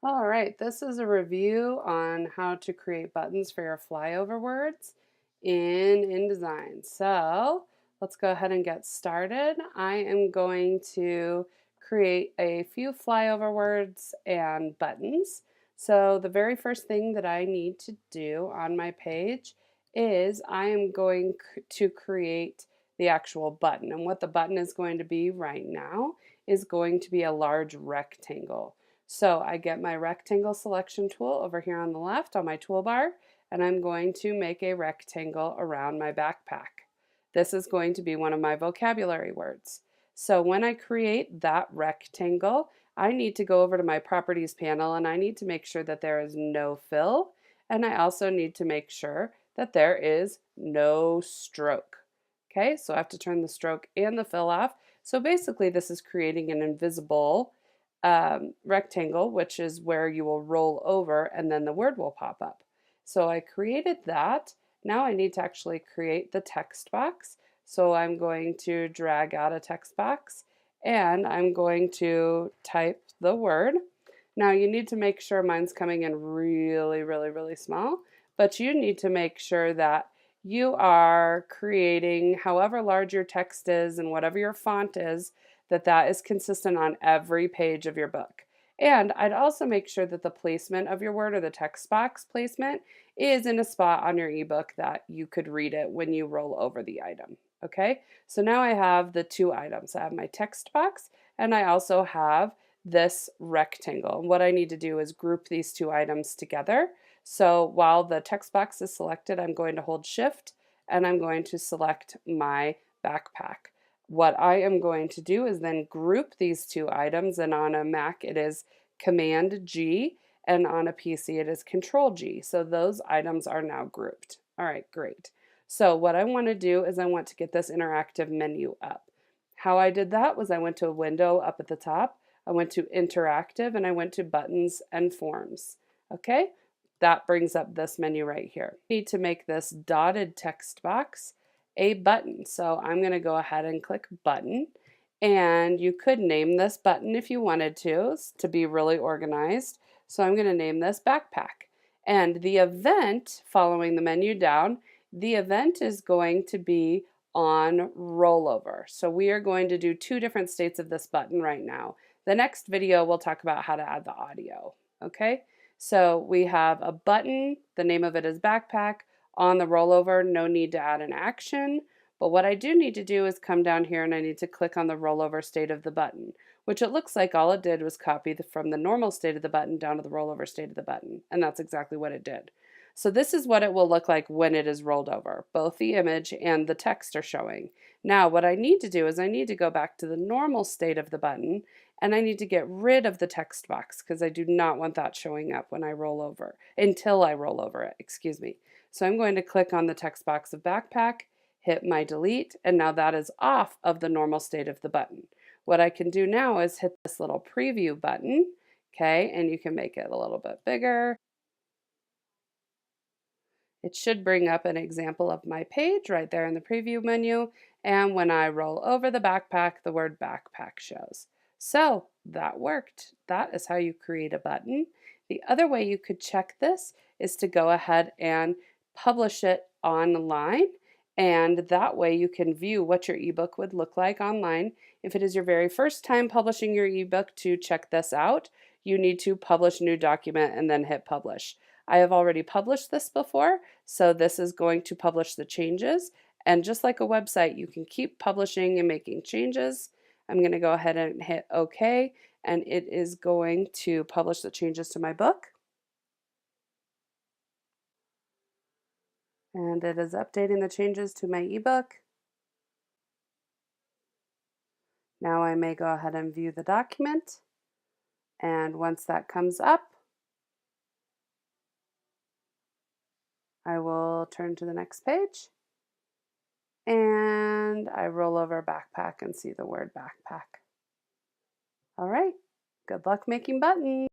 All right, this is a review on how to create buttons for your flyover words in InDesign. So let's go ahead and get started. I am going to create a few flyover words and buttons. So the very first thing that I need to do on my page is I am going to create the actual button. And what the button is going to be right now is going to be a large rectangle. So I get my rectangle selection tool over here on the left on my toolbar, and I'm going to make a rectangle around my backpack. This is going to be one of my vocabulary words. So when I create that rectangle, I need to go over to my properties panel and I need to make sure that there is no fill, and I also need to make sure that there is no stroke. Okay, so I have to turn the stroke and the fill off. So basically this is creating an invisible rectangle, which is where you will roll over and then the word will pop up. So I created that. Now I need to actually create the text box. So I'm going to drag out a text box and I'm going to type the word. Now you need to make sure mine's coming in really small, but you need to make sure that you are creating however large your text is and whatever your font is, that is consistent on every page of your book. And I'd also make sure that the placement of your word or the text box placement is in a spot on your ebook that you could read it when you roll over the item. Okay, so now I have the two items. I have my text box and I also have this rectangle. What I need to do is group these two items together. So while the text box is selected, I'm going to hold Shift and I'm going to select my backpack. What I am going to do is then group these two items, and on a Mac it is Command G and on a PC it is Control G. So those items are now grouped. All right, great. So what I want to do is I want to get this interactive menu up. How I did that was I went to a window up at the top, I went to interactive, and I went to buttons and forms. Okay, that brings up this menu right here. I need to make this dotted text box a button. So I'm going to go ahead and click button, and you could name this button if you wanted to be really organized. So I'm going to name this backpack. And the event following the menu down, the event is going to be on rollover. So we are going to do two different states of this button right now. The next video we'll talk about how to add the audio. Okay, so we have a button, the name of it is backpack. On the rollover, no need to add an action, but what I do need to do is come down here and I need to click on the rollover state of the button, which it looks like all it did was copy from the normal state of the button down to the rollover state of the button, and that's exactly what it did. So this is what it will look like when it is rolled over. Both the image and the text are showing. Now what I need to do is I need to go back to the normal state of the button and I need to get rid of the text box because I do not want that showing up when I roll over, until I roll over it, excuse me. So I'm going to click on the text box of backpack, hit my delete, and now that is off of the normal state of the button. What I can do now is hit this little preview button, okay, and you can make it a little bit bigger. It should bring up an example of my page right there in the preview menu, and when I roll over the backpack, the word backpack shows. So that worked. That is how you create a button. The other way you could check this is to go ahead and publish it online, and that way you can view what your ebook would look like online. If it is your very first time publishing your ebook, to check this out, you need to publish new document and then hit publish. I have already published this before, so this is going to publish the changes. And just like a website, you can keep publishing and making changes. I'm going to go ahead and hit OK, and it is going to publish the changes to my book. And it is updating the changes to my ebook. Now I may go ahead and view the document. And once that comes up, I will turn to the next page and I roll over backpack and see the word backpack. All right, good luck making buttons.